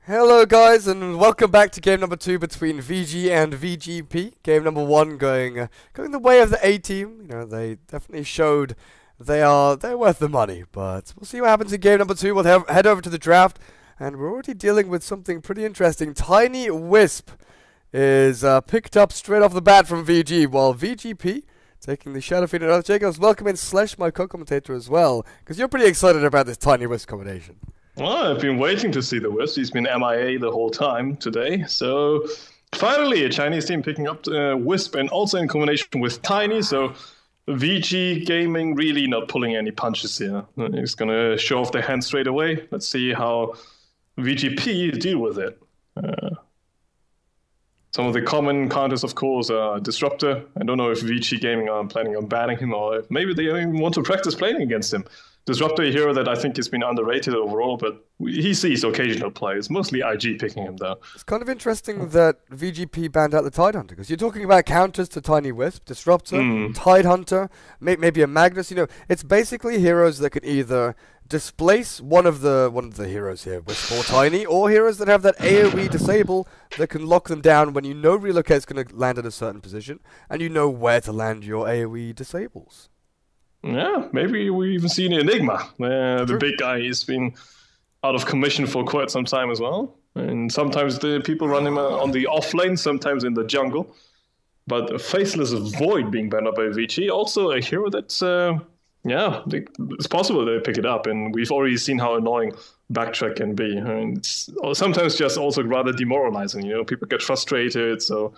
Hello guys, and welcome back to game number 2 between VG and VG.P. Game number 1 going the way of the A team. You know, they definitely showed they're worth the money, but we'll see what happens in game number 2. We'll head over to the draft, and we're already dealing with something pretty interesting. Tiny Wisp is picked up straight off the bat from VG, while VG.P taking the Shadow Fiend and Earth Jacobs. Welcome in Slash, my co-commentator as well, because you're pretty excited about this Tiny Wisp combination. Well, I've been waiting to see the Wisp. He's been MIA the whole time today. So finally, a Chinese team picking up Wisp, and also in combination with Tiny. So VG Gaming really not pulling any punches here. He's going to show off their hand straight away. Let's see how VG.P deal with it. Some of the common counters, of course, are Disruptor. I don't know if VG Gaming are planning on banning him, or if maybe they even want to practice playing against him. Disruptor, a hero that I think has been underrated overall, but he sees occasional play. It's mostly IG picking him, though. It's kind of interesting that VG.P banned out the Tidehunter, because you're talking about counters to Tiny Wisp, Disruptor, Tidehunter, maybe a Magnus. You know, it's basically heroes that can either displace one of the heroes here, Wisp or Tiny, or heroes that have that AoE disable that can lock them down when you know Relocate's going to land at a certain position, and you know where to land your AoE disables. Yeah, maybe we even seen Enigma. The big guy has been out of commission for quite some time as well. And sometimes the people run him on the off lane, sometimes in the jungle. But a Faceless Void being banned up by VG, also a hero that's, it's possible they pick it up. And we've already seen how annoying Backtrack can be. And it's sometimes just also rather demoralizing. You know, people get frustrated, so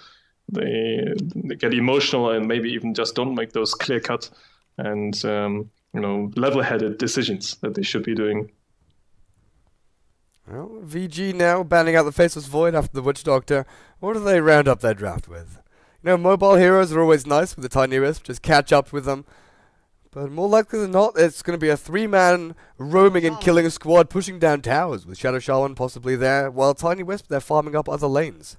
they get emotional and maybe even just don't make those clear-cut and level-headed decisions that they should be doing. Well, VG now banning out the Faceless Void after the Witch Doctor. What do they round up their draft with? You know, mobile heroes are always nice with the Tiny Wisp, just catch up with them. But more likely than not, it's going to be a 3-man roaming and killing a squad, pushing down towers, with Shadow Shaman possibly there, while Tiny Wisp, they're farming up other lanes.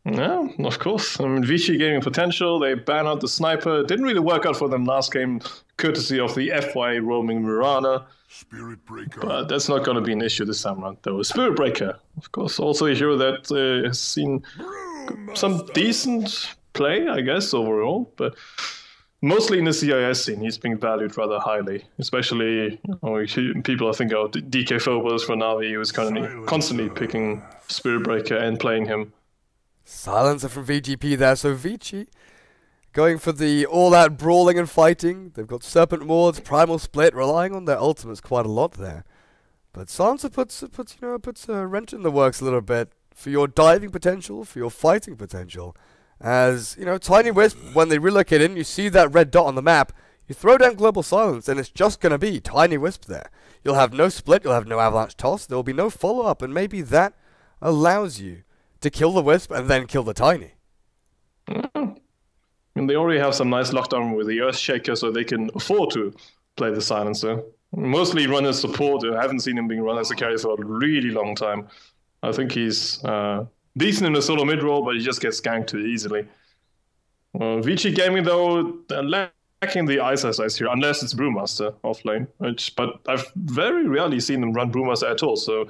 Yeah, of course. I mean, VG Gaming potential, they ban out the sniper. Didn't really work out for them last game, courtesy of the FY roaming Mirana. Spirit Breaker. But that's not going to be an issue this time around, though. Spirit Breaker, of course, also a hero that has seen some decent play, I guess, overall. But mostly in the CIS scene, he's being valued rather highly. Especially, people I think of DK Phobos for Navi, who was constantly picking Spirit Breaker and playing him. Silencer from VG.P there, so VG going for the all-out brawling and fighting. They've got Serpent Wards, Primal Split, relying on their ultimates quite a lot there. But Silencer puts a wrench in the works a little bit for your diving potential, for your fighting potential. As, you know, Tiny Wisp, when they relocate in, you see that red dot on the map, you throw down Global Silence, and it's just going to be Tiny Wisp there. You'll have no split, you'll have no Avalanche Toss, there will be no follow-up, and maybe that allows you to kill the Wisp and then kill the Tiny. And they already have some nice lockdown with the Earthshaker, so they can afford to play the Silencer. Mostly run as support. I haven't seen him being run as a carry for a really long time. I think he's decent in the solo mid role, but he just gets ganked too easily. VG Gaming, though, they're lacking the Ice Ice here, unless it's Brewmaster off lane. But I've very rarely seen them run Brewmaster at all, so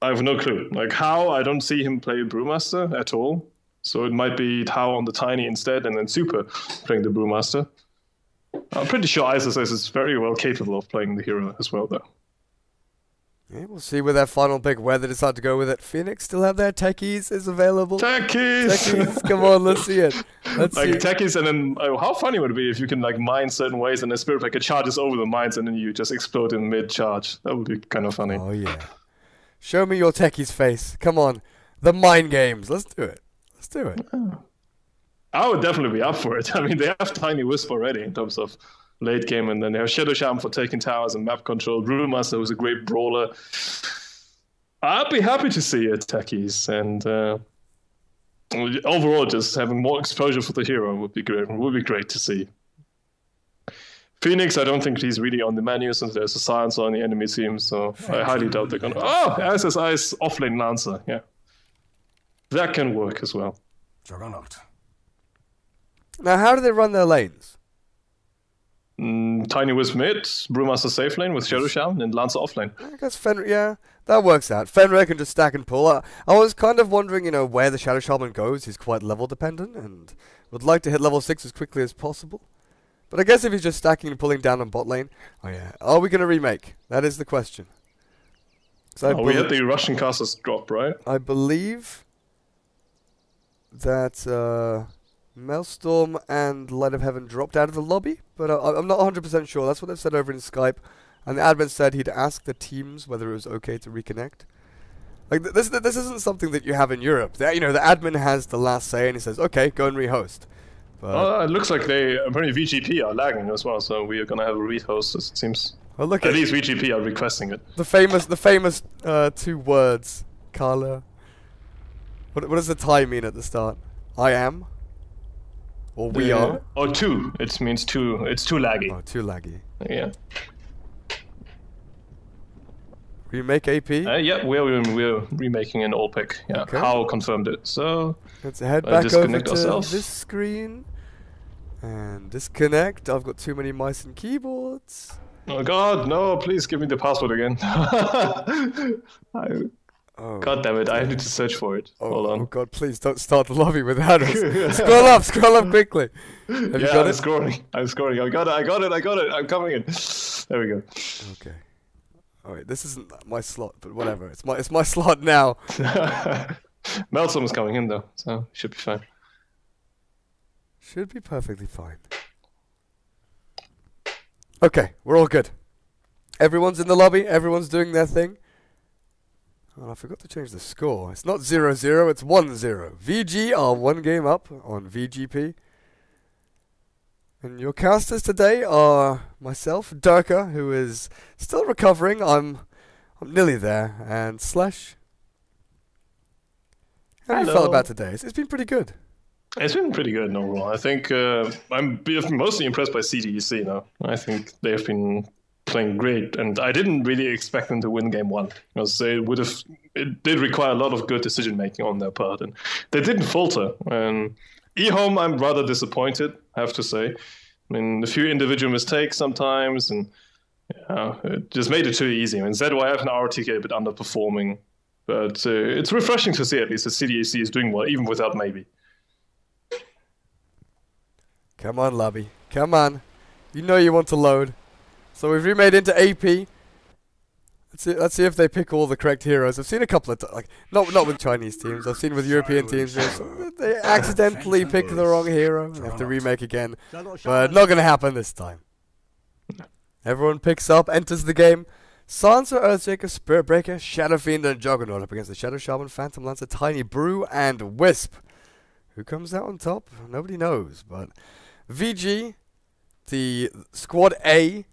I have no clue. Like how, I don't see him play Brewmaster at all. So it might be Tao on the Tiny instead, and then Super playing the Brewmaster. I'm pretty sure ISS is very well capable of playing the hero as well, though. Yeah, we'll see with their final pick where they decide to go with it. Phoenix still have their techies is available. Techies! Come on, let's see it. Let's see. Techies, and then how funny would it be if you can like mine certain ways, and the Spirit Breaker charges over the mines, and then you just explode in mid-charge. That would be kind of funny. Oh yeah. Show me your techie's face. Come on. The mind games. Let's do it. Let's do it. I would definitely be up for it. I mean, they have Tiny Wisp already in terms of late game, and then they have Shadow Shaman for taking towers and map control. Brewmaster was a great brawler. I'd be happy to see it, techies. And overall, just having more exposure for the hero would be great. Would be great to see. Phoenix, I don't think he's really on the menu since there's a Silencer on the enemy team, so I highly doubt they're going to... Oh, SSI's offlane Lancer, yeah. That can work as well. Juggernaut. Now, how do they run their lanes? Tiny Wisp mid, Brewmaster safe lane with Shadow Shaman, and Lancer off lane. I guess Fenrir, yeah, that works out. Fenrir can just stack and pull. I was kind of wondering, where the Shadow Shaman goes. He's quite level dependent and would like to hit level 6 as quickly as possible. But I guess if he's just stacking and pulling down on bot lane, oh yeah, are we going to remake? That is the question. We had the Russian casters drop, right? I believe that Maelstrom and Light of Heaven dropped out of the lobby, but I'm not 100% sure. That's what they've said over in Skype. And the admin said he'd ask the teams whether it was okay to reconnect. Like this isn't something that you have in Europe. The admin has the last say, and he says, "Okay, go and rehost." It looks like apparently VG.P are lagging as well, so we are gonna have a rehost. It seems. Well, look at least VG.P are requesting it. The famous 2 words, Carla. What does the tie mean at the start? I am. Or we are. Or 2. It means 2. It's too laggy. Oh, too laggy. Yeah. Remake AP? Yeah, we're remaking an all pick. Yeah, okay. How confirmed it. So let's head back over to this screen and disconnect. I've got too many mice and keyboards. Oh God, no! Please give me the password again. God damn it! I need to search for it. Hold on. Oh God, please don't start the lobby without us. Scroll up quickly. Have you got it? I'm scrolling. I got it. I'm coming in. There we go. Okay. Alright, this isn't my slot, but whatever. It's my slot now. Maelstrom is coming in though, so should be fine. Should be perfectly fine. Okay, we're all good. Everyone's in the lobby, everyone's doing their thing. Oh, I forgot to change the score. It's not 0-0, it's 1-0. VG are 1 game up on VG.P. And your casters today are myself, Durka, who is still recovering. I'm nearly there, and Slash. How have you felt about today? It's been pretty good. It's been pretty good overall. I think I'm mostly impressed by CDEC now. I think they've been playing great, and I didn't really expect them to win game 1 because it did require a lot of good decision making on their part, and they didn't falter. And eHome, I'm rather disappointed, I have to say. I mean, a few individual mistakes sometimes, and it just made it too easy. I mean, ZYF and RTK a bit underperforming, but it's refreshing to see at least that CDEC is doing well, even without Maybe. Come on, lobby. Come on. You know you want to load. So we've remade into AP. Let's see if they pick all the correct heroes. I've seen a couple of not with Chinese teams. I've seen with European teams. They accidentally pick the wrong hero. They have to remake again. But not going to happen this time. Everyone picks up, enters the game. Sansa, Earthshaker, Spirit Breaker, Shadow Fiend, and Juggernaut up against the Shadow Shaman, Phantom Lancer, Tiny Brew, and Wisp. Who comes out on top? Nobody knows. But VG, the squad A,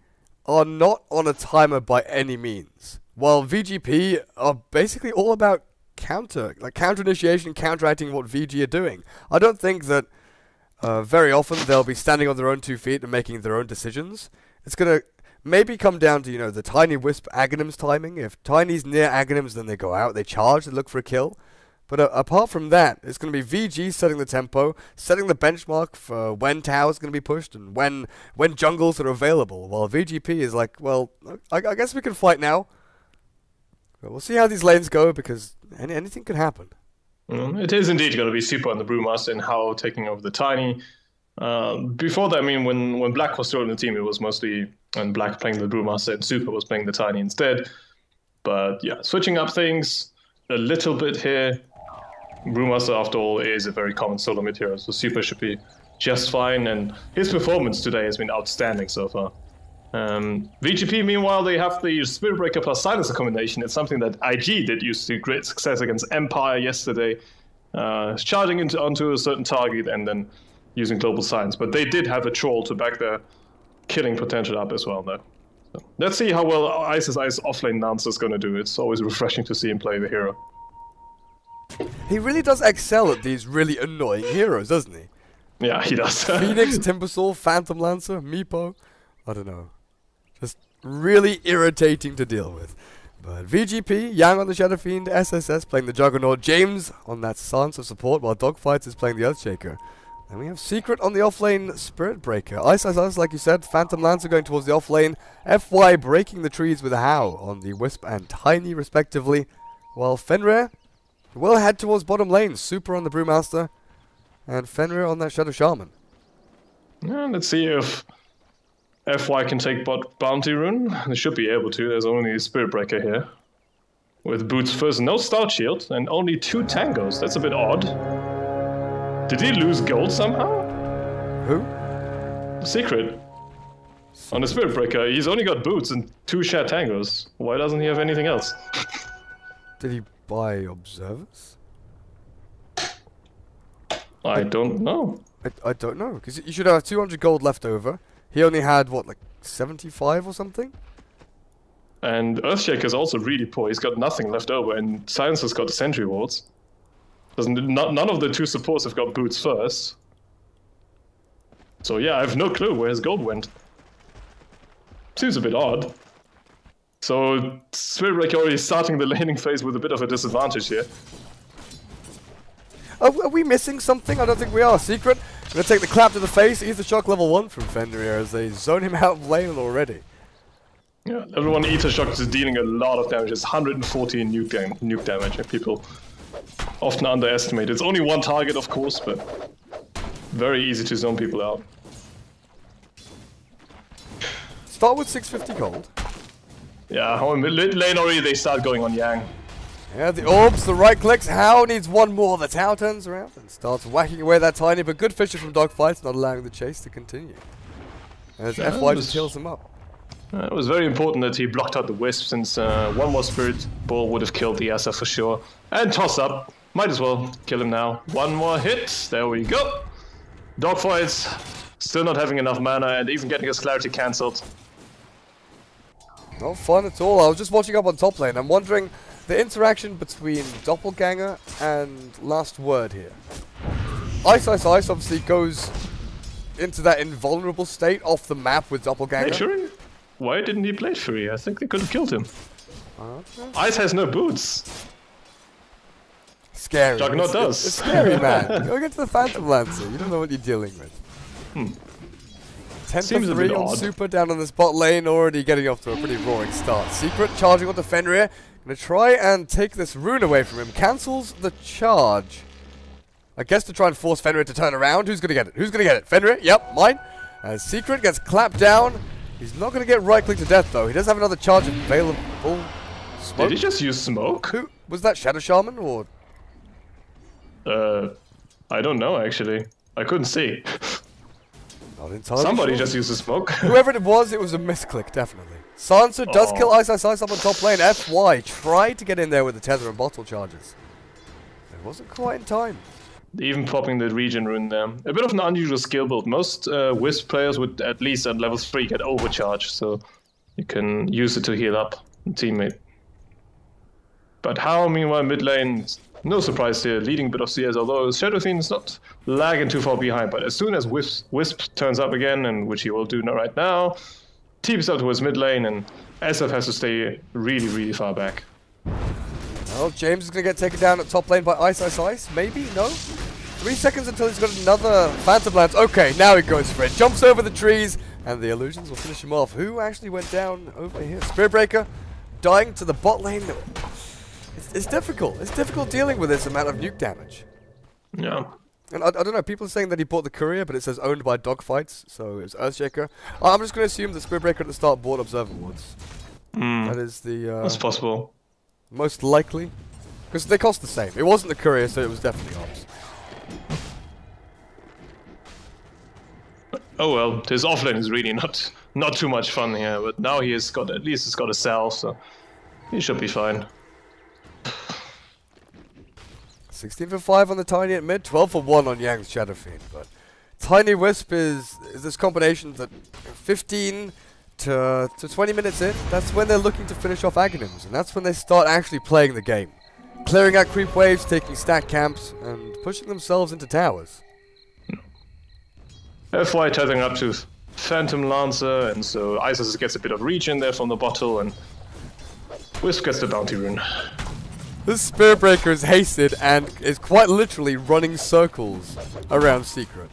are not on a timer by any means. While VG.P are basically all about counter initiation, counteracting what VG are doing. I don't think that very often they'll be standing on their own 2 feet and making their own decisions. It's going to maybe come down to, the Tiny Wisp Aghanims timing. If Tiny's near Aghanims, then they go out, they charge, they look for a kill. But apart from that, it's going to be VG setting the tempo, setting the benchmark for when towers going to be pushed and when jungles are available. While VG.P is like, well, I guess we can fight now. But we'll see how these lanes go because anything could happen. It is indeed going to be super on the Brewmaster and how taking over the Tiny. Before that, I mean, when Black was still on the team, it was mostly and Black playing the Brewmaster and Super was playing the Tiny instead. But yeah, switching up things a little bit here. Brewmaster, after all, is a very common solo mid hero, so Super should be just fine, and his performance today has been outstanding so far. VG.P, meanwhile, they have the Spirit Breaker plus Silencer combination. It's something that IG did use to great success against Empire yesterday, charging onto a certain target and then using Global Silence. But they did have a Troll to back their killing potential up as well, though. So let's see how well Ice's Ice offlane Nance is going to do. It's always refreshing to see him play the hero. He really does excel at these really annoying heroes, doesn't he? Yeah, he does. Phoenix, Timbersaw, Phantom Lancer, Meepo. I don't know. Just really irritating to deal with. But VG.P, Yang on the Shadow Fiend, SSS playing the Juggernaut, James on that Sansa support, while Dogfights is playing the Earthshaker. And we have Secret on the offlane Spirit Breaker. Ice, like you said, Phantom Lancer going towards the offlane. FY breaking the trees with a How on the Wisp and Tiny, respectively. While Fenrir will head towards bottom lane. Super on the Brewmaster. And Fenrir on that Shadow Shaman. Yeah, let's see if FY can take bot Bounty Rune. They should be able to. There's only a Spirit Breaker here. With boots first, no Stout Shield, and only 2 Tangos. That's a bit odd. Did he lose gold somehow? Who? Secret. On the Spirit Breaker, he's only got boots and 2 Shat Tangos. Why doesn't he have anything else? Did he buy Observers? I don't know. I don't know, because you should have 200 gold left over. He only had, what, like 75 or something? And Earthshaker's also really poor. He's got nothing left over, and Silencer's got the Sentry Wards. None of the 2 supports have got boots first. So yeah, I have no clue where his gold went. Seems a bit odd. So Spirit Breaker already starting the laning phase with a bit of a disadvantage here. Are we missing something? I don't think we are. Secret, gonna take the clap to the face. Ether Shock level 1 from Fenrir as they zone him out of lane already. Yeah, everyone Ether Shock is dealing a lot of damage. It's 114 nuke damage, and people often underestimate. It's only 1 target, of course, but very easy to zone people out. Start with 650 gold. Yeah, on mid lane already they start going on Yang. Yeah, the orbs, the right clicks. How needs 1 more. The Tau turns around and starts whacking away that Tiny, but good Fisher from Dogfights, not allowing the chase to continue. As FY just heals him up. It was very important that he blocked out the Wisp, since 1 more Spirit Ball would have killed the Asa for sure. And toss up. Might as well kill him now. 1 more hit. There we go. Dogfights. Still not having enough mana and even getting his clarity cancelled. Not fun at all. I was just watching up on top lane. I'm wondering the interaction between Doppelganger and Last Word here. Ice obviously goes into that invulnerable state off the map with Doppelganger. Blade Fury? Why didn't he Blade Fury? I think they could have killed him. Ice has no boots. Scary. Juggernaut does. It's scary, man. Go get to the Phantom Lancer. You don't know what you're dealing with. 10 Seems for a 3 bit on odd. Super down on this bot lane, already getting off to a pretty roaring start. Secret charging onto Fenrir. Gonna try and take this rune away from him. Cancels the charge. I guess to try and force Fenrir to turn around. Who's gonna get it? Who's gonna get it? Fenrir? Yep, mine. As Secret gets clapped down. He's not gonna get right click to death though. He does have another charge available. Smoke? Did he just use smoke? Who was that? Shadow Shaman or? I don't know actually. I couldn't see. Not entirely Somebody sure. just used the smoke. Whoever it was a misclick, definitely. Sansa does kill Ice up on top lane. FY tried to get in there with the tether and bottle charges. It wasn't quite in time. Even popping the regen rune there. A bit of an unusual skill build. Most Wisp players would at least at level 3 get overcharge, so you can use it to heal up a teammate. But How, meanwhile, mid lane, no surprise here, leading a bit of CS, although Shadow Fiend's not lagging too far behind. But as soon as Wisp turns up again, and which he will do right now, teams out towards mid lane, and SF has to stay really, really far back. Well, James is going to get taken down at top lane by Ice. Maybe? No? 3 seconds until he's got another Phantom Lance. Okay, now he goes for it. Jumps over the trees, and the illusions will finish him off. Who actually went down over here? Spirit Breaker dying to the bot lane. It's difficult. It's difficult dealing with this amount of nuke damage. Yeah. And I don't know, people are saying that he bought the courier, but it says owned by Dogfights, so it's Earthshaker. I'm just going to assume that Spirit Breaker at the start bought Observer Wards. That is the... That's possible. Most likely. Because they cost the same. It wasn't the courier, so it was definitely Ops. Oh well, his offlane is really not too much fun here, but now he has got, at least he's got a salve, so he should be fine. 16 for 5 on the Tiny at mid, 12 for 1 on Yang's Shadow Fiend. But Tiny Wisp is this combination that 15 to 20 minutes in, that's when they're looking to finish off Aghanims, and that's when they start actually playing the game. Clearing out creep waves, taking stack camps, and pushing themselves into towers. FY tethering up to Phantom Lancer, and so Isis gets a bit of regen there from the bottle, and Wisp gets the bounty rune. This Spirit Breaker is hasted and is quite literally running circles around Secret.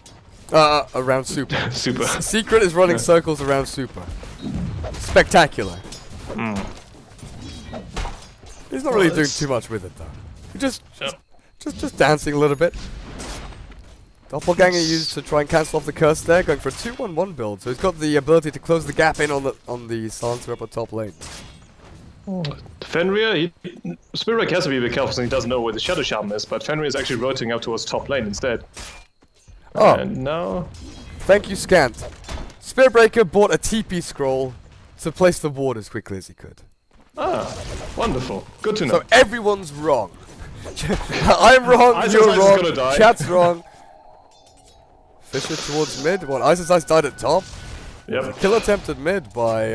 Around Super. Super. Secret is running circles around Super. Spectacular. He's not really doing too much with it though. Just dancing a little bit. Doppelganger used to try and cancel off the curse there, going for a 2-1-1 build. So he's got the ability to close the gap in on the silencer up at top lane. Fenrir, Spirit Breaker has to be a bit careful because he doesn't know where the Shadow Shaman is, but Fenrir is actually rotating up towards top lane instead. Oh. And now... Thank you, Scant. Spirit Breaker bought a TP scroll to place the ward as quickly as he could. Ah, wonderful. Good to know. So everyone's wrong. I'm wrong, you're wrong, chat's wrong. Fisher towards mid. What, Ice Ice died at top? Yep. Kill attempt at mid by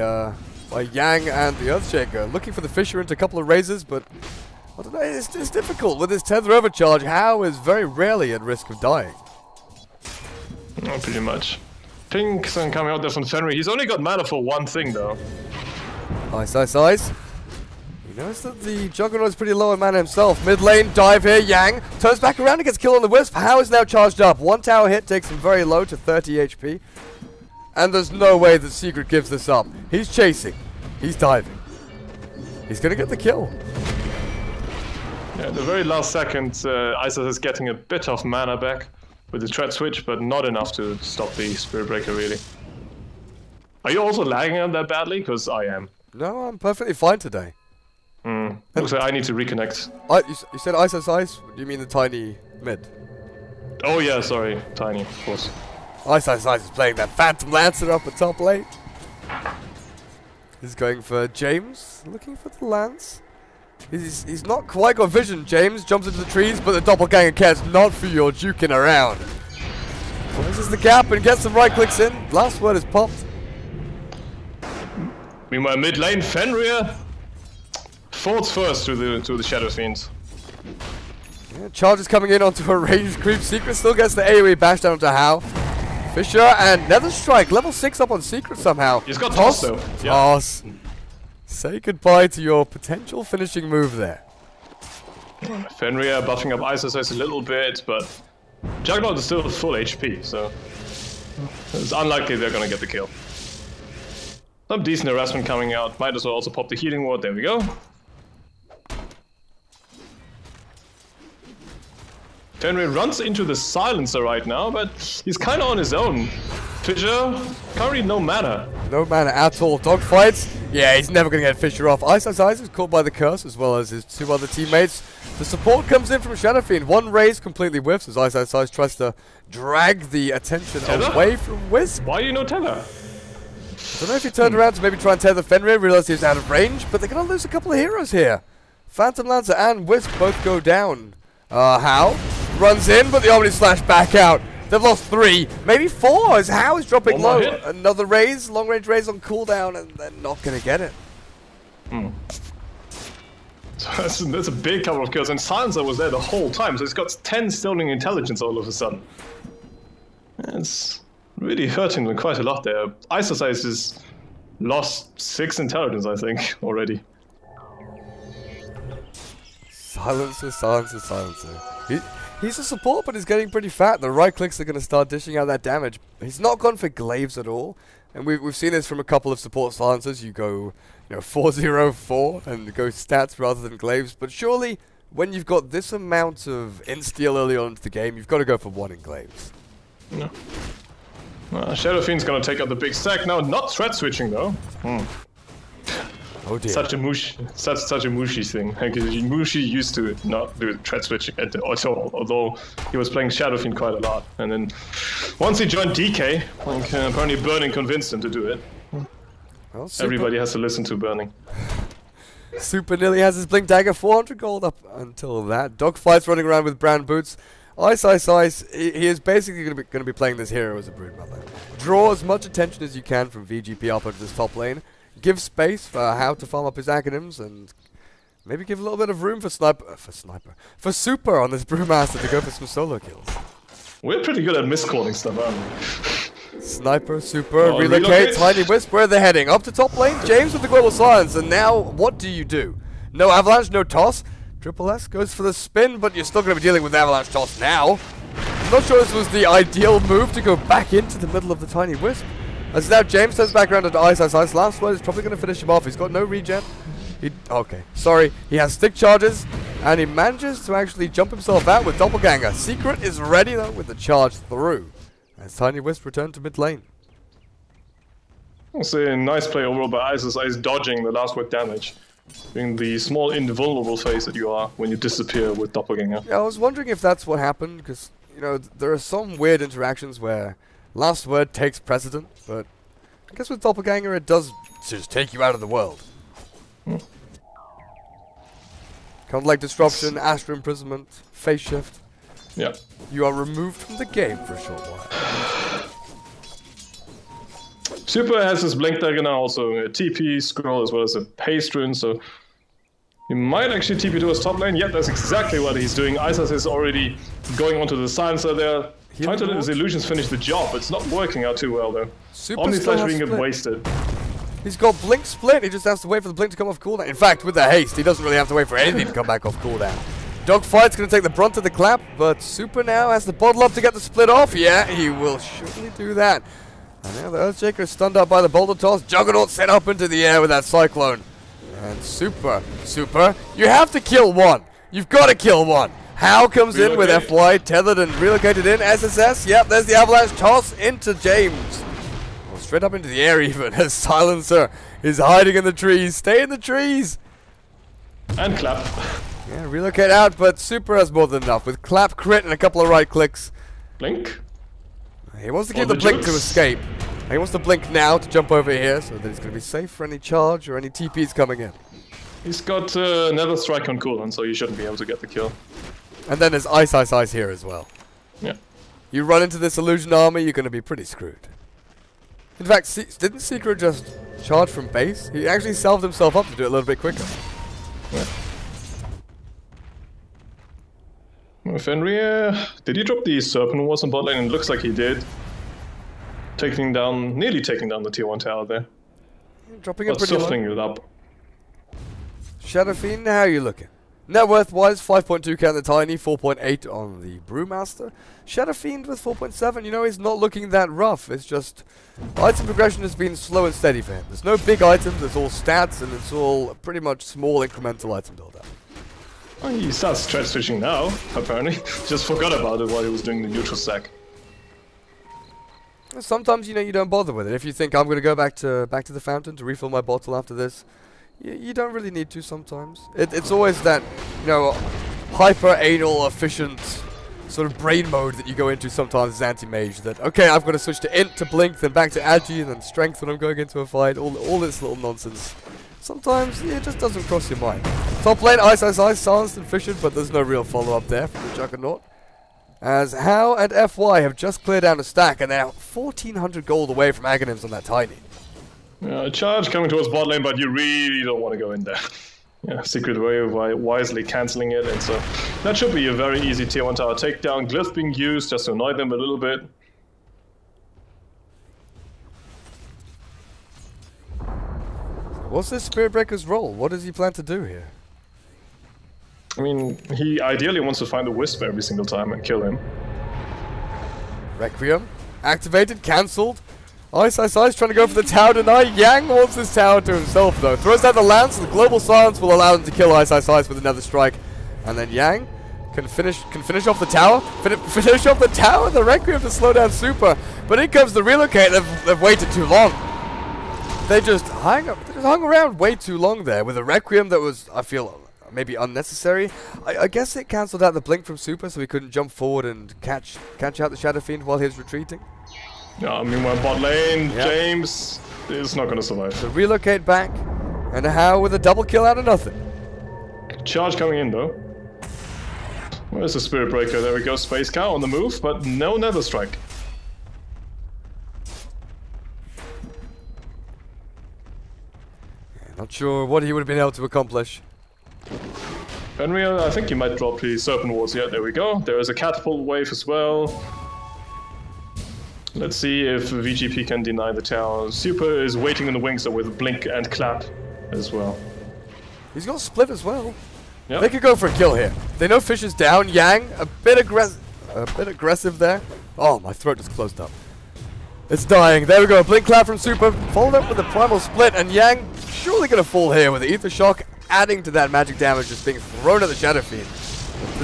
Yang and the Earthshaker. Looking for the Fisher into a couple of raises, but I don't know, it's difficult. With his tether overcharge, How is very rarely at risk of dying. Oh, pretty much. Pink's coming out there from Fenrir. He's only got mana for one thing, though. Ice Ice Ice. He knows that the Juggernaut is pretty low in mana himself. Mid lane, dive here, Yang. Turns back around and gets killed on the Wisp. How is now charged up. One tower hit takes him very low to 30 HP. And there's no way that Secret gives this up. He's chasing. He's diving. He's going to get the kill. Yeah, the very last second, Isis is getting a bit of mana back with the threat switch, but not enough to stop the Spirit Breaker, really. Are you also lagging on that badly? Because I am. No, I'm perfectly fine today. Looks like I need to reconnect. You said Ice Ice Ice? Do you mean the tiny mid? Oh yeah, sorry. Tiny, of course. Ice Ice Ice is playing that Phantom Lancer up at top lane. He's going for James, looking for the lance. He's not quite got vision. James jumps into the trees, but the Doppelganger cares not for your juking around. Closes the gap and gets some right clicks in. Last word is popped. Meanwhile, mid lane, Fenrir forwards first to the Shadow Fiends. Yeah, charges coming in onto a ranged creep. Secret still gets the AoE bash down onto How. Fisher and Nether Strike, level 6 up on Secret somehow. He's got toss though. Yeah. Toss. Say goodbye to your potential finishing move there. Fenrir buffing up Isis a little bit, but Juggernaut is still full HP, so it's unlikely they're gonna get the kill. Some decent harassment coming out. Might as well also pop the healing ward. There we go. Fenrir runs into the silencer right now, but he's kind of on his own. Fisher, currently no mana. No mana at all. Dogfights. Yeah, he's never going to get Fisher off. Ice Ice Ice is caught by the curse, as well as his two other teammates. The support comes in from Shadow Fiend. One raise completely whiffs as Ice Ice Ice tries to drag the attention away from Wisp. Why do you know Tether? I don't know if he turned around to maybe try and tether Fenrir, realized he was out of range, but they're going to lose a couple of heroes here. Phantom Lancer and Wisp both go down. How? Runs in, but the Omni Slash back out. They've lost 3, maybe 4, as How is dropping low. Another raise, long range raise on cooldown, and they're not going to get it. So that's a big couple of kills, and Silencer was there the whole time, so it's got 10 Stoning Intelligence all of a sudden. It's really hurting them quite a lot there. Ice Ice has lost 6 intelligence, I think, already. Silencer, Silencer, Silencer. He's a support, but he's getting pretty fat. The right clicks are going to start dishing out that damage. He's not gone for glaives at all, and we've seen this from a couple of support silencers. You go, 4-0-4 and go stats rather than glaives. But surely, when you've got this amount of insta-steal early on into the game, you've got to go for 1 in glaives. No. Shadow Fiend's gonna take out the big stack now. Not threat switching though. Oh dear. Such a mushy thing. Like, Mushi used to not do threat switching at all, although he was playing Shadow Fiend quite a lot. And then once he joined DK, apparently Burning convinced him to do it. Well, everybody has to listen to Burning. Super nearly has his Blink Dagger, 400 gold up until that. Dogfights running around with brand boots. Ice Ice Ice, he is basically going to be playing this hero as a Broodmother. Draw as much attention as you can from VG.P up into this top lane. Give space for How to farm up his acronyms, and maybe give a little bit of room for Super on this Brewmaster to go for some solo kills. We're pretty good at miscalling stuff, aren't we? Sniper, Super, relocate, Tiny Wisp, where are they heading? Up to top lane, James with the Global Silence, and now what do you do? No Avalanche, no Toss. Triple S goes for the spin, but you're still going to be dealing with Avalanche Toss now. I'm not sure this was the ideal move to go back into the middle of the Tiny Wisp. As now James turns back around to Ice. Last word is probably going to finish him off. He's got no regen. Okay, sorry. He has stick charges, and he manages to actually jump himself out with Doppelganger. Secret is ready, though, with the charge through. As Tiny Wisp return to mid lane. It's a nice play overall by Ice dodging the last word damage. Being the small invulnerable phase that you are when you disappear with Doppelganger. Yeah, I was wondering if that's what happened, because, you know, there are some weird interactions where last word takes precedent, but I guess with Doppelganger it does just take you out of the world. Kind of like Disruption, Astral Imprisonment, Phase Shift. Yeah. You are removed from the game for a short while. Super has his Blink Dagger now, also a TP scroll as well as a haste rune, so he might actually TP to his top lane. Yeah, that's exactly what he's doing. Isas is already going onto the silencer there, trying to let his illusions finish the job. It's not working out too well though. Omni-Slash being wasted. He's got Blink Split, he just has to wait for the Blink to come off cooldown. In fact, with the haste, he doesn't really have to wait for anything to come back off cooldown. Dogfight's going to take the brunt of the clap, but Super now has to bottle up to get the split off. Yeah, he will surely do that. And now the Earthshaker is stunned up by the Boulder Toss. Juggernaut set up into the air with that Cyclone. And Super, you have to kill one. You've got to kill one. How comes in with FY, tethered and relocated in. SSS, yep, there's the Avalanche Toss into James. Well, straight up into the air even, as Silencer is hiding in the trees. Stay in the trees. And clap. Yeah, relocate out, but Super has more than enough. With clap, crit, and a couple of right clicks. Blink. He wants to keep the blink to escape. He wants to blink now to jump over here so that he's going to be safe for any charge or any TPs coming in. He's got Nether Strike on cooldown, so you shouldn't be able to get the kill. And then there's Ice here as well. Yeah. You run into this illusion army, you're going to be pretty screwed. In fact, didn't Secret just charge from base? He actually salved himself up to do it a little bit quicker. Yeah. Fenrir, did he drop the Serpent Wars on bot lane? It looks like he did. Nearly taking down the tier 1 tower there. Dropping it pretty softening it up. Shadow Fiend, how are you looking? Net worth wise, 5.2k on the Tiny, 4.8 on the Brewmaster. Shadow Fiend with 4.7, you know, he's not looking that rough. It's just, item progression has been slow and steady for him. There's no big items, it's all stats, and it's all pretty much small incremental item build-up. Oh, he starts stretch switching now, apparently. Just forgot about it while he was doing the neutral stack. Sometimes, you know, you don't bother with it. If you think I'm going to go back to the fountain to refill my bottle after this, you don't really need to sometimes. It's always that, you know, hyper-anal, efficient sort of brain mode that you go into sometimes as anti-mage. That, okay, I've got to switch to int to blink, then back to agi, and then strength when I'm going into a fight. All this little nonsense. Sometimes it just doesn't cross your mind. Top lane, Ice, silenced and fissured, but there's no real follow-up there from the Juggernaut. As How and FY have just cleared down a stack, and they're 1,400 gold away from Aghanims on that Tiny. Charge coming towards bot lane, but you really don't want to go in there. Yeah, Secret way wisely cancelling it, and so that should be a very easy tier 1 tower takedown. Glyph being used just to annoy them a little bit. What's this Spirit Breaker's role? What does he plan to do here? I mean, he ideally wants to find the Wisp every single time and kill him. Requiem. Activated, cancelled. Ice trying to go for the tower tonight. Yang wants this tower to himself though. Throws out the lance, and the global silence will allow him to kill Ice with another strike. And then Yang can finish off the tower. Finish off the tower, the Requiem to slow down Super. But in comes the relocate. They've waited too long. They just hung around way too long there with a Requiem that was, I feel, maybe unnecessary. I guess it cancelled out the blink from Super, so he couldn't jump forward and catch out the Shadow Fiend while he was retreating. Yeah, I mean, meanwhile, bot lane, yep. James is not going to survive. So relocate back, and How with a double kill out of nothing. Charge coming in though. Where's the Spirit Breaker? There we go, Space Cow on the move, but no Nether Strike. Not sure what he would have been able to accomplish. Fenrir, I think he might drop the Serpent Wards. Yeah, there we go. There is a Catapult wave as well. Let's see if VG.P can deny the tower. Super is waiting in the wings though with Blink and Clap as well. He's got Split as well. Yep. They could go for a kill here. They know Fish is down. Yang, a bit aggressive there. Oh, my throat just closed up. It's dying. There we go. Blink clap from Super. Followed up with a primal split. And Yang surely going to fall here with the Ether Shock, adding to that magic damage just being thrown at the Shadow Fiend.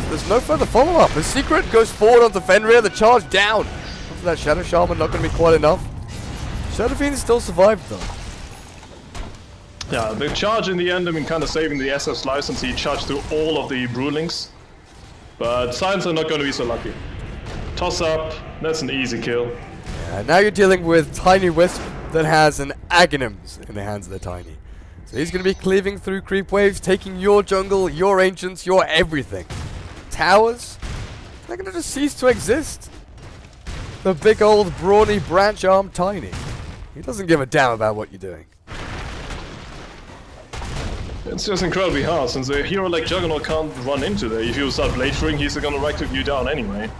There's no further follow-up. The Secret goes forward onto Fenrir. The charge down. After that Shadow Shaman, not going to be quite enough. Shadow Fiend still survived, though. Yeah, the charge in the end, I mean, kind of saving the SS life since he charged through all of the Brewlings. But Science are not going to be so lucky. Toss up, that's an easy kill. Yeah, now you're dealing with Tiny Wisp that has an Aghanims in the hands of the Tiny. So he's going to be cleaving through creep waves, taking your jungle, your ancients, your everything. Towers, they're going to just cease to exist. The big old brawny branch arm Tiny. He doesn't give a damn about what you're doing. It's just incredibly hard, since a hero like Juggernaut can't run into there. If you start blade throwing, he's gonna right you down anyway.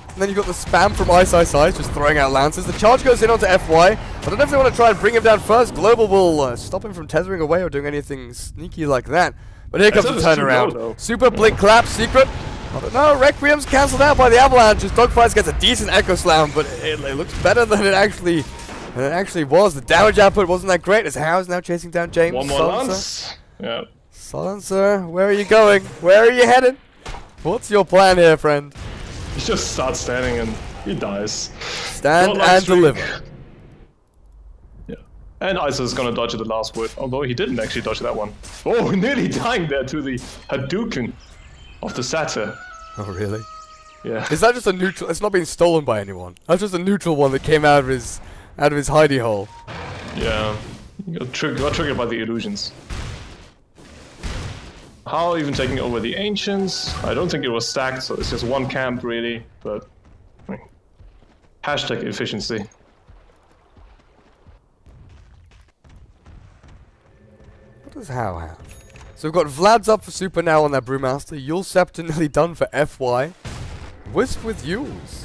And then you've got the spam from Ice, just throwing out lances. The charge goes in onto FY. I don't know if they want to try and bring him down first. Global will stop him from tethering away or doing anything sneaky like that. But here comes the turnaround. Super Blink Clap, Secret. I don't know, Requiem's cancelled out by the Avalanche. His Dogfights gets a decent Echo Slam, but it looks better than it actually was. The damage output wasn't that great as Howe's now chasing down James. One more lance. Yeah. Silencer, where are you going? Where are you headed? What's your plan here, friend? He just starts standing and he dies. Stand and deliver. Yeah. And Isa is gonna dodge the last word, although he didn't actually dodge that one. Oh, nearly dying there to the Hadouken of the Satyr. Oh, really? Yeah. Is that just a neutral? It's not being stolen by anyone. That's just a neutral one that came out of his hidey hole. Yeah. Got triggered by the illusions. How even taking over the Ancients? I don't think it was stacked, so it's just one camp really, but I mean, hashtag efficiency. What does How have? So we've got Vlad's up for Super now on that Brewmaster. Yule Scepter nearly done for FY. Wisp with Yules.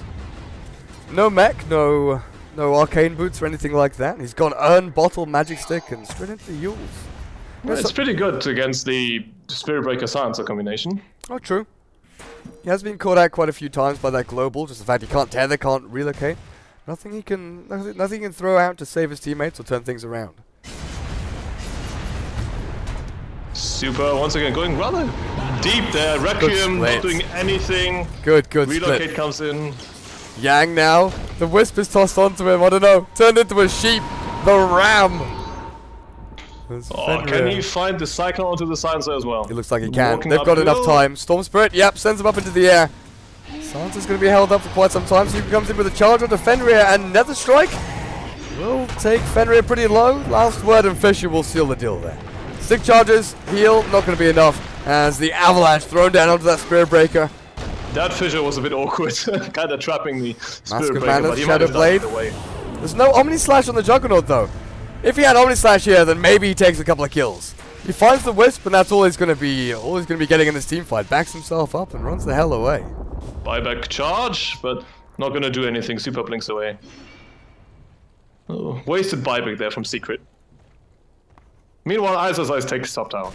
No mech, no arcane boots or anything like that. He's gone Urn, Bottle, Magic Stick, and straight into Yules. Well, it's pretty good against the Spirit Breaker Silencer combination. Oh, true. He has been caught out quite a few times by that global. Just the fact he can't tether, can't relocate. Nothing he can throw out to save his teammates or turn things around. Super once again going rather deep there. Requiem not doing anything. Good Relocate split. comes in. Yang now. The Wisp is tossed onto him. I don't know. Turned into a sheep. The ram. Oh, can he find the Cyclone onto the Silencer as well? It looks like he can. They've got enough time. Storm Spirit, yep, sends him up into the air. Silencer's going to be held up for quite some time. So he comes in with a charge onto Fenrir, and Nether Strike will take Fenrir pretty low. Last word, and Fisher will seal the deal there. Stick charges, heal, not going to be enough. As the Avalanche thrown down onto that Spirit Breaker. That Fissure was a bit awkward, kind of trapping the Spirit Breaker, Madness, but he Shadow managed to Blade. get away. There's no Omni Slash on the Juggernaut though. If he had Omni Slash here, then maybe he takes a couple of kills. He finds the Wisp, and that's all he's going to be getting in this team fight. Backs himself up and runs the hell away. Buyback charge, but not going to do anything. Super blinks away. Oh, wasted buyback there from Secret. Meanwhile, Ice's Eyes takes top down.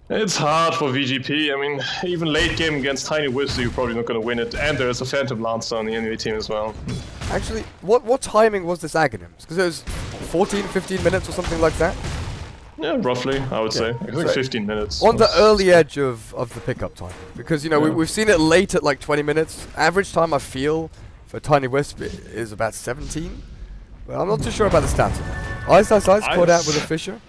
It's hard for VG.P. I mean, even late game against Tiny Wisps, you're probably not going to win it. And there's a Phantom Lancer on the enemy team as well. Actually, what timing was this Aghanims? Because it was 14, 15 minutes or something like that? Yeah, roughly, I would say. I think 15 minutes. On the early edge of the pickup time. Because, you know, we've seen it late at like 20 minutes. Average time, I feel, for Tiny Wisp is about 17. But I'm not too sure about the stats of that. Ice caught out with a Fissure.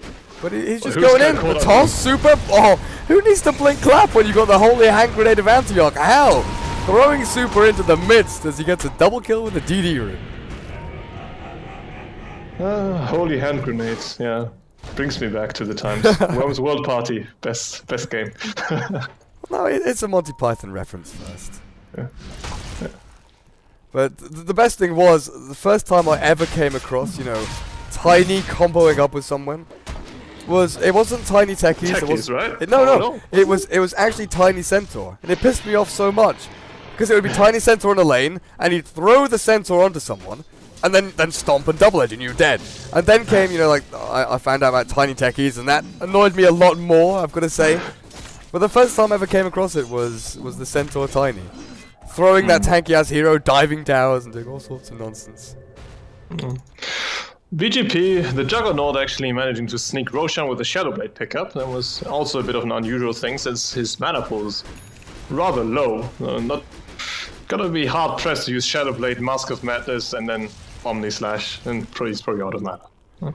But he's just going in. The toss, Super. Oh, who needs to blink clap when you got the holy hand grenade of Antioch? How? Throwing Super into the midst as he gets a double kill with a DD root. Holy hand grenades, yeah. Brings me back to the times. Where was World Party? Best game. No, it's a Monty Python reference first. Yeah. But the best thing was, the first time I ever came across, you know, Tiny comboing up with someone, it wasn't Tiny Techies. Techies, right? No. It was actually Tiny Centaur. And it pissed me off so much. Because it would be Tiny Centaur in a lane, and he'd throw the Centaur onto someone, and then stomp and double edge and you're dead. And then came, you know, like, I found out about tiny techies, and that annoyed me a lot more, I've got to say. But the first time I ever came across it was the Centaur Tiny. Throwing that tanky-ass hero, diving towers, and doing all sorts of nonsense. VG.P, the Juggernaut, actually managing to sneak Roshan with a Shadowblade pickup. That was also a bit of an unusual thing, since his mana pool is rather low. Not gonna be hard pressed to use Shadowblade, Mask of Madness, and then Omni Slash, and he's probably out of mana.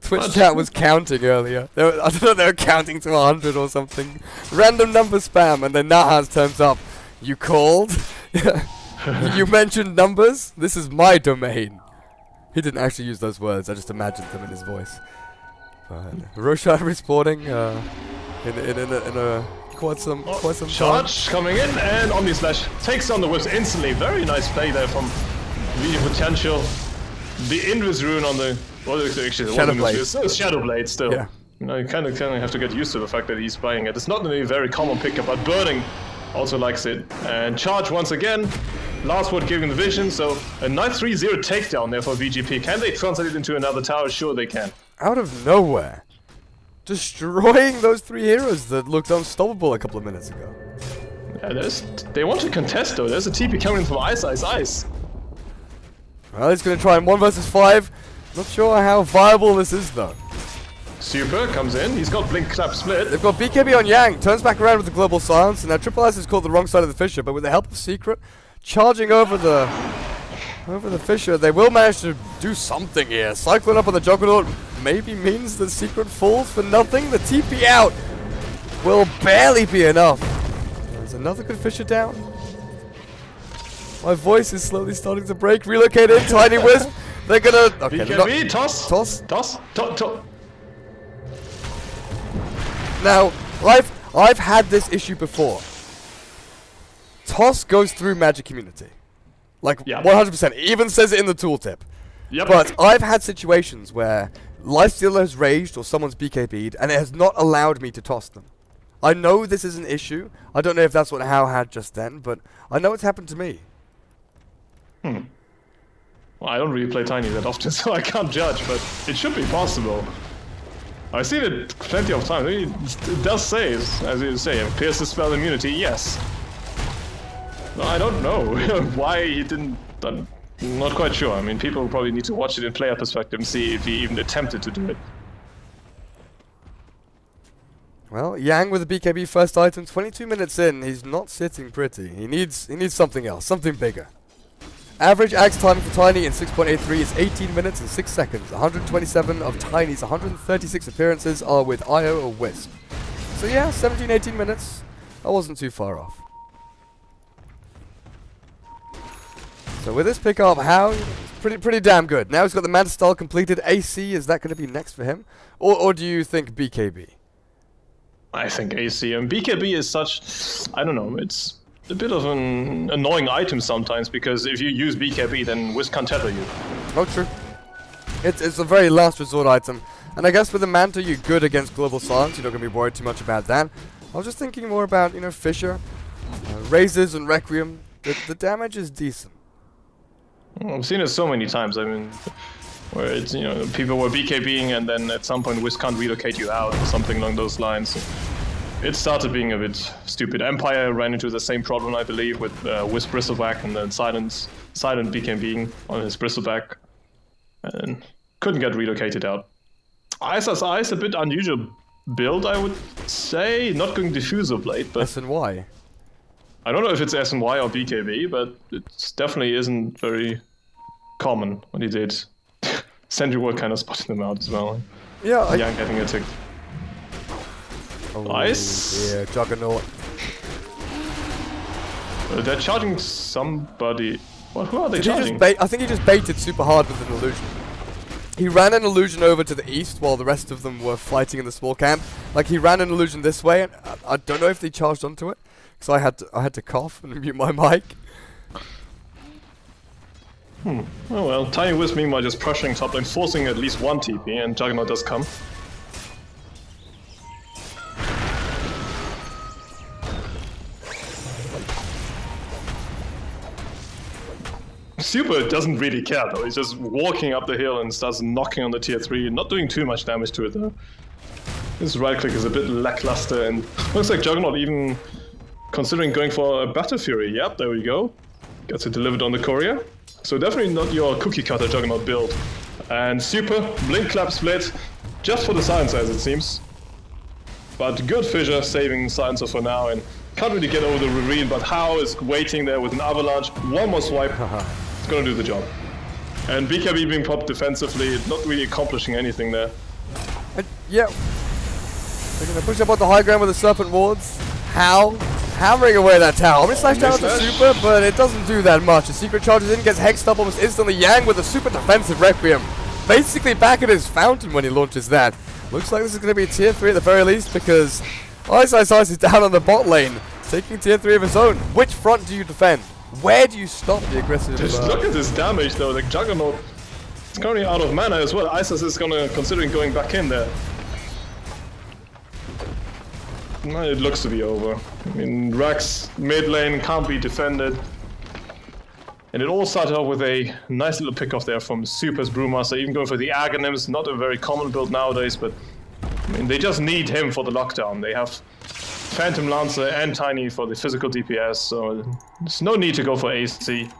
Twitch chat was counting earlier. I don't know, they were counting to 100 or something. Random number spam, and then Nahaz turns up. You called? You mentioned numbers? This is my domain. He didn't actually use those words, I just imagined them in his voice. But Roshan respawning in a quite some charge time. Coming in, and Omni Slash takes down the whips instantly. Very nice play there from VG Potential. The Invis rune on the Shadowblade still. Yeah. You know, you kind of have to get used to the fact that he's playing it. It's not a very common pickup, but Burning also likes it. And charge once again. Last word giving the vision, so a nice 3-0 takedown there for VG.P. Can they translate it into another tower? Sure they can. Out of nowhere. Destroying those 3 heroes that looked unstoppable a couple of minutes ago. Yeah, they want to contest though. There's a TP coming from Ice. Well, he's going to try in 1 versus 5. Not sure how viable this is though. Super comes in. He's got Blink Clap Split. They've got BKB on Yang. Turns back around with the Global Silence. And now Triple S has caught the wrong side of the Fissure. But with the help of Secret, charging over the Fissure, they will manage to do something here. Cycling up on the Juggernaut maybe means the Secret falls for nothing. The TP out will barely be enough. There's another good Fissure down. My voice is slowly starting to break. Relocate in, Tiny Wisp. They're gonna... Okay, BKB, toss. Now, I've had this issue before. Toss goes through Magic Community. Like, 100%. It even says it in the tooltip. Yep. But I've had situations where Lifestealer has raged or someone's BKB'd, and it has not allowed me to toss them. I know this is an issue. I don't know if that's what Hao had just then, but I know it's happened to me. Well, I don't really play Tiny that often, so I can't judge, but it should be possible. I've seen it plenty of times. It does say, as you say, pierce the spell immunity, yes. I don't know why he didn't. I'm not quite sure. I mean, people probably need to watch it in player perspective and see if he even attempted to do it. Well, Yang with the BKB first item, 22 minutes in, he's not sitting pretty. He needs something else, something bigger. Average axe time for Tiny in 6.83 is 18 minutes and 6 seconds. 127 of Tiny's 136 appearances are with IO or Wisp. So yeah, 17-18 minutes. I wasn't too far off. So with this pickup, Hao, pretty damn good. Now he's got the Manta Style completed. AC, is that going to be next for him? Or do you think BKB? I think AC. And BKB is such, I don't know, it's a bit of an annoying item sometimes, because if you use BKB, then Wisp can't tether you. Oh, true. It's a very last resort item. And I guess with the Manta, you're good against Global Silence. You're not going to be worried too much about that. I was just thinking more about, you know, Fissure, Razors, and Requiem. The damage is decent. I've seen it so many times. I mean, where it's, you know, people were BKBing and then at some point Wisp can't relocate you out or something along those lines. It started being a bit stupid. Empire ran into the same problem, I believe, with Wisp Bristleback and then silent BKBing on his Bristleback, and couldn't get relocated out. Ice as Ice, a bit unusual build, I would say. Not going Diffusal Blade, but... SNY. I don't know if it's SNY or BKB, but it definitely isn't very common what he did. Sentry Ward kind of spotted them out as well. Yeah, Yang getting a tick. Oh, Nice. Yeah, Juggernaut. They're charging somebody. Well, who are they charging? I think he just baited super hard with an illusion. He ran an illusion over to the east while the rest of them were fighting in the small camp. Like, he ran an illusion this way, and I don't know if they charged onto it, because I had to cough and mute my mic. Oh well, Tiny Wisp meanwhile just pressuring top lane, forcing at least one TP, and Juggernaut does come. Super doesn't really care though. He's just walking up the hill and starts knocking on the tier 3, not doing too much damage to it though. His right click is a bit lackluster, and looks like Juggernaut even considering going for a Battle Fury. Yep, there we go. Gets it delivered on the courier. So definitely not your cookie cutter Juggernaut build. And Super, Blink Clap Split, just for the Silencer as it seems. But good Fissure saving Silencer for now, and can't really get over the Reveal, but How is waiting there with an Avalanche. One more swipe, it's gonna do the job. And VG.P being popped defensively, not really accomplishing anything there. Yeah. They're gonna push up on the high ground with the Serpent Wards. How? Hammering away that tower. I'm gonna slash down with the Super, but it doesn't do that much. The Secret charges in, gets hexed up almost instantly. Yang with a super defensive Requiem. Basically back at his fountain when he launches that. Looks like this is gonna be tier 3 at the very least, because Ice is down on the bot lane, taking tier 3 of his own. Which front do you defend? Where do you stop the aggressive? Just look at this damage though. The Juggernaut is currently out of mana as well. Isis is gonna considering going back in there. It looks to be over. I mean, Rax mid lane can't be defended. And it all started off with a nice little pick off there from Super's Brewmaster, even going for the Aghanims, not a very common build nowadays, but I mean, they just need him for the lockdown. They have Phantom Lancer and Tiny for the physical DPS, so there's no need to go for AC.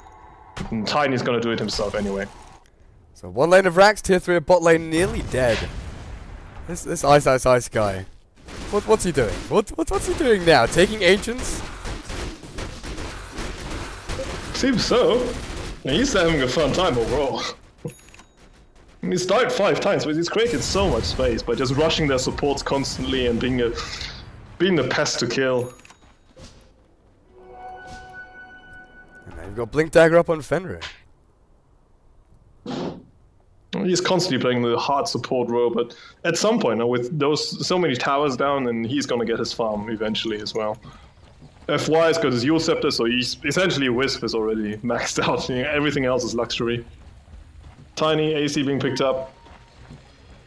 And Tiny's gonna do it himself anyway. So one lane of Rax, tier 3 of bot lane nearly dead. This Ice guy. What's he doing? What's he doing now? Taking Ancients? Seems so. He's having a fun time overall. He's died 5 times, but he's created so much space by just rushing their supports constantly and being a pest to kill. And now you've got Blink Dagger up on Fenrir. He's constantly playing the hard support role, but at some point, with those so many towers down, then he's gonna get his farm eventually as well. FY has got his Yule Scepter, so he's essentially Wisp is already maxed out. Everything else is luxury. Tiny AC being picked up.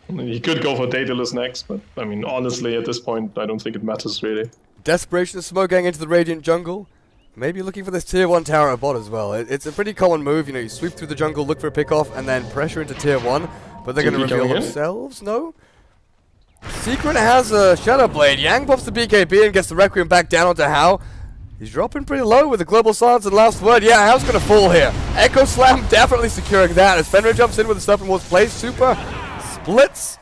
He could go for Daedalus next, but I mean, honestly, at this point, I don't think it matters really. Desperation of Smoke going into the Radiant jungle. Maybe looking for this tier 1 tower at bot as well. It's a pretty common move, you know, you sweep through the jungle, look for a pick off, and then pressure into tier 1. But they're going to reveal themselves, no? Secret has a Shadow Blade. Yang pops the BKB and gets the Requiem back down onto How. He's dropping pretty low with the Global Silence and Last Word. Yeah, How's going to fall here. Echo Slam definitely securing that as Fenrir jumps in with the Serpent Wards, plays Super, splits,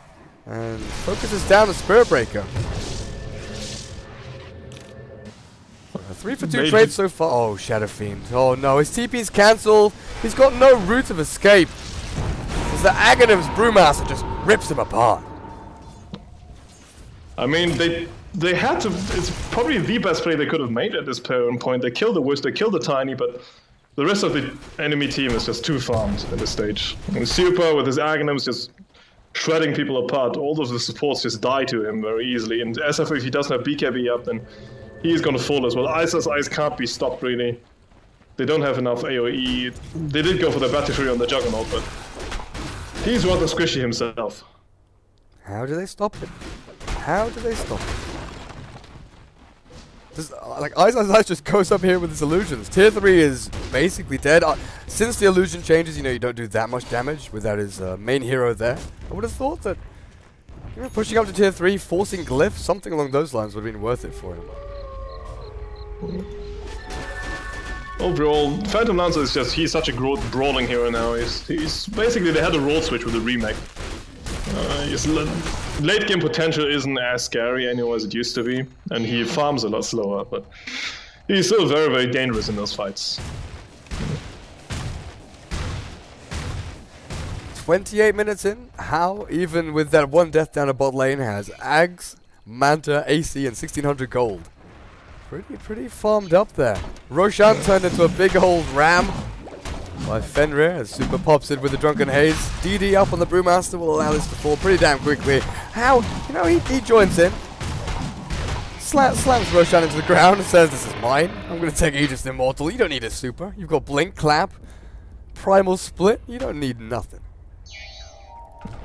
and focuses down the Spirit Breaker. 3 for 2 trades so far. Oh, Shadow Fiend. Oh no, his TP's cancelled. He's got no route of escape. As the Aghanim's Brewmaster just rips him apart. I mean, they had to. It's probably the best play they could have made at this point. They killed the Wisp, they killed the Tiny, but the rest of the enemy team is just too farmed at this stage. And Super with his Aghanims just shredding people apart. All of the supports just die to him very easily. And SF, if he doesn't have BKB up, then he's gonna fall as well. Ice can't be stopped really. They don't have enough AoE. They did go for the Battle Fury on the Juggernaut, but he's rather squishy himself. How do they stop it? How do they stop it? Just, like, Ice just goes up here with his illusions. Tier 3 is basically dead. Since the illusion changes, you know, you don't do that much damage without his main hero there. I would have thought that, you know, pushing up to tier 3, forcing Glyph, something along those lines would have been worth it for him. Overall, Phantom Lancer is just, he's such a brawling hero now. He's basically, they had a role switch with the remake. His late game potential isn't as scary anymore as it used to be, and he farms a lot slower, but he's still very, very dangerous in those fights. 28 minutes in, How, even with that one death down a bot lane, has Ags, Manta, AC, and 1600 gold. Pretty farmed up there. Roshan turned into a big old ram by Fenrir as Super pops in with the Drunken Haze. DD up on the Brewmaster will allow this to fall pretty damn quickly. How, you know, he joins in. Slams Roshan into the ground and says, "This is mine. I'm going to take Aegis Immortal. You don't need a Super. You've got Blink, Clap, Primal Split. You don't need nothing."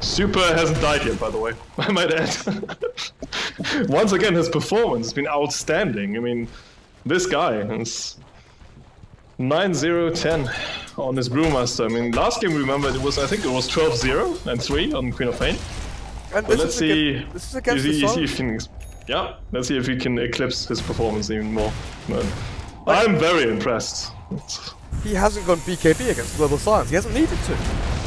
Super hasn't died yet, by the way, I might add. Once again, his performance has been outstanding. I mean, this guy is... 9-0-10 on his Brewmaster. I mean, last game, remember, I think it was 12-0 and 3 on Queen of Pain. And But let's see. This is against the Suns. Let's see if he can eclipse his performance even more. But I'm very impressed. He hasn't gone BKB against Global Science. He hasn't needed to.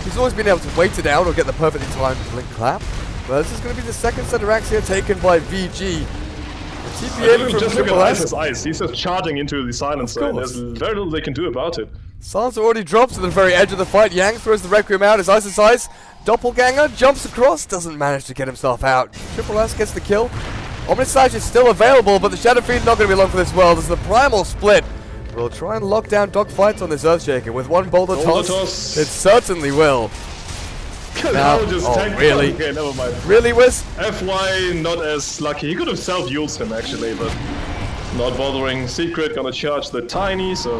He's always been able to wait it out or get the perfectly timed blink clap. But this is going to be the second set of racks here taken by VG. Just look at Ice's eyes. He's just charging into the silencer, and there's very little they can do about it. Silencer already drops to the very edge of the fight. Yang throws the Requiem out as Ice's Ice. Doppelganger jumps across, doesn't manage to get himself out. Triple S gets the kill. Omnisage is still available, but the Shadow Fiend not going to be long for this world as the Primal Split will try and lock down dogfights on this Earthshaker with one boulder toss. It certainly will. Now, really? Okay, never mind. Really, Wisp? FY not as lucky. He could have self-used him actually, but not bothering. Secret gonna charge the Tiny, so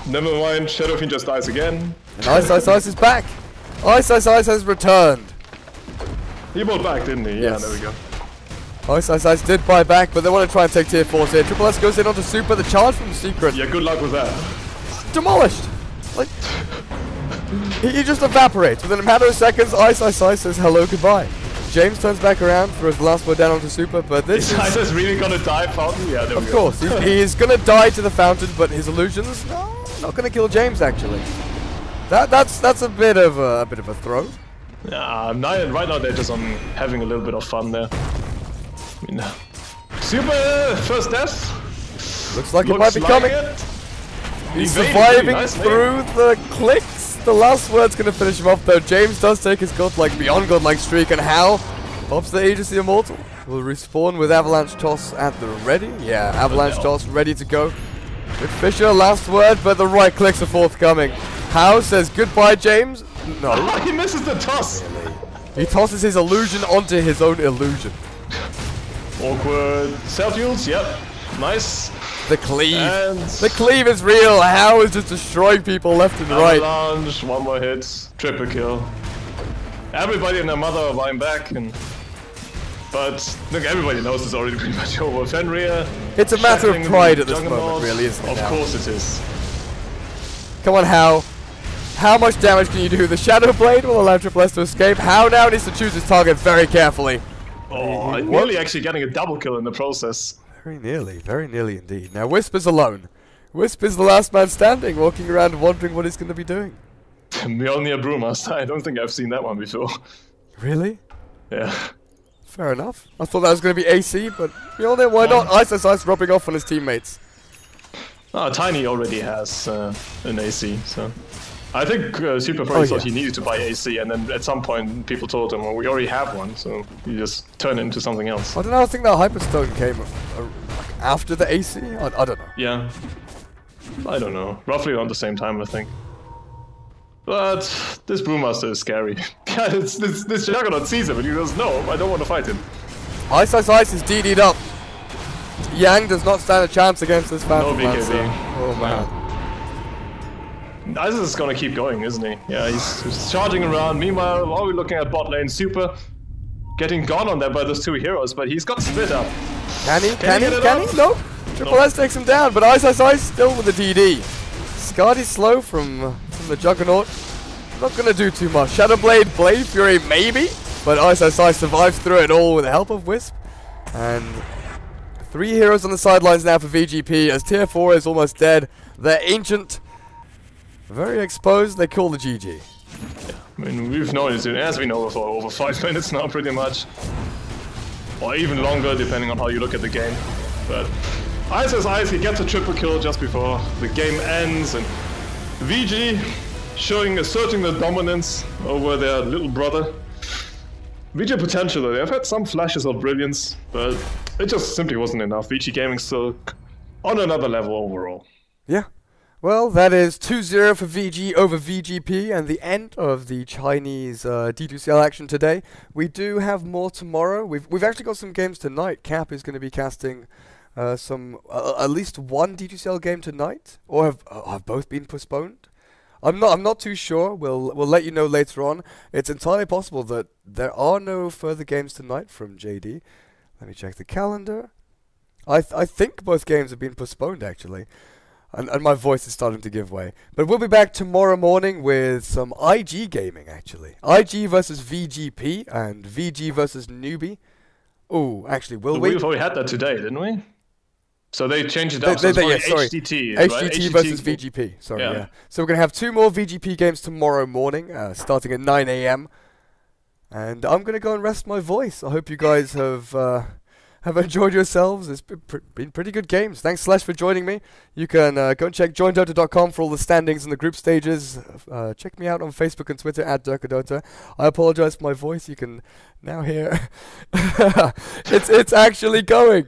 never mind. Shadow Fiend just dies again. And Ice is back. Ice has returned. He bought back, didn't he? Yes. Yeah, there we go. Ice did buy back, but they want to try and take tier 4s here. Triple S goes in onto Super, the charge from Secret. Yeah, good luck with that. Demolished! Like, he just evaporates. Within a matter of seconds, Ice says hello, goodbye. James turns back around, throws the last word down onto Super, but this is Ice is really gonna die, Fountain? Yeah, there we go. Of course, he is gonna die to the Fountain, but his illusions, no, not gonna kill James actually. That's a bit of a throw. Yeah, right now they're just having a little bit of fun there. I mean, Super first death. Looks like it might be coming. He's surviving through the clicks. The last word's gonna finish him off though. James does take his beyond godlike streak, and Hal pops the Aegis the Immortal. Will respawn with Avalanche Toss at the ready. Yeah, Avalanche Toss ready to go. Good Fisher, last word, but the right clicks are forthcoming. Hal says goodbye, James. No. He misses the toss. Really? He tosses his illusion onto his own illusion. Awkward. Self-use, yep. Nice. The cleave. And the cleave is real. How is just destroying people left and right. Avalanche, one more hit. Triple kill. Everybody and their mother are buying back. But look, everybody knows it's already pretty much over. Fenrir. It's a matter of pride at this moment, really, isn't it? Of course it is. Come on, Hal. How much damage can you do? The Shadow Blade will allow Triple S to escape. Hal now needs to choose his target very carefully. Oh, nearly actually getting a double kill in the process. Very nearly indeed. Now Wisp is alone. Wisp is the last man standing, walking around wondering what he's going to be doing. Mjolnir Brewmaster, I don't think I've seen that one before. Really? Yeah. Fair enough. I thought that was going to be AC, but Mjolnir, why not? Ice dropping off on his teammates. Tiny already has an AC, so... I think Super probably thought he needed to buy AC, and then at some point people told him, well, we already have one, so you just turn it into something else. I don't know, I think that Hyperstone came after the AC? I don't know. Yeah. I don't know. Roughly around the same time, I think. But this Brewmaster is scary. this Juggernaut sees him and he goes, no, I don't want to fight him. Ice is DD'd up. Yang does not stand a chance against this Phantom Lancer. Oh man. Ice is gonna keep going, isn't he? Yeah, he's charging around. Meanwhile, while we're looking at bot lane, Super getting gone on there by those two heroes, but he's got split up. Can he? No. Triple S takes him down, but Ice still with the DD. Scardy's slow from the Juggernaut. Not gonna do too much. Shadowblade, Blade Fury, maybe, but Ice survives through it all with the help of Wisp. And 3 heroes on the sidelines now for VG.P as tier 4 is almost dead. They're ancient. Very exposed, they call the GG. Yeah, I mean, we've known it, as we know, for over 5 minutes now, pretty much. Or even longer, depending on how you look at the game. But Ice, he gets a triple kill just before the game ends, and VG asserting their dominance over their little brother. VG potential, though, they've had some flashes of brilliance, but it just simply wasn't enough. VG Gaming still on another level overall. Yeah. Well, that is 2-0 for VG over VG.P and the end of the Chinese D2CL action today. We do have more tomorrow. We've actually got some games tonight. Cap is going to be casting at least one D2CL game tonight, or have both been postponed. I'm not too sure. We'll let you know later on. It's entirely possible that there are no further games tonight from JD. Let me check the calendar. I think both games have been postponed actually. And my voice is starting to give way. But we'll be back tomorrow morning with some IG gaming, actually. IG versus VG.P and VG versus Newbie. Oh, actually, will we? We've already had that today, didn't we? So they changed it up. So sorry. HDT, right? HDT versus VG.P. Sorry, yeah. So we're going to have 2 more VG.P games tomorrow morning, starting at 9 a.m. And I'm going to go and rest my voice. I hope you guys have enjoyed yourselves. It's been pretty good games. Thanks, Slash, for joining me. You can go and check joindota.com for all the standings and the group stages. Check me out on Facebook and Twitter at DurkaDota. I apologize for my voice. You can now hear it's actually going.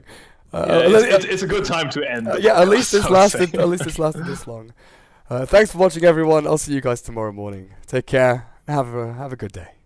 It's a good time to end. At least this lasted this long. Thanks for watching, everyone. I'll see you guys tomorrow morning. Take care. Have a good day.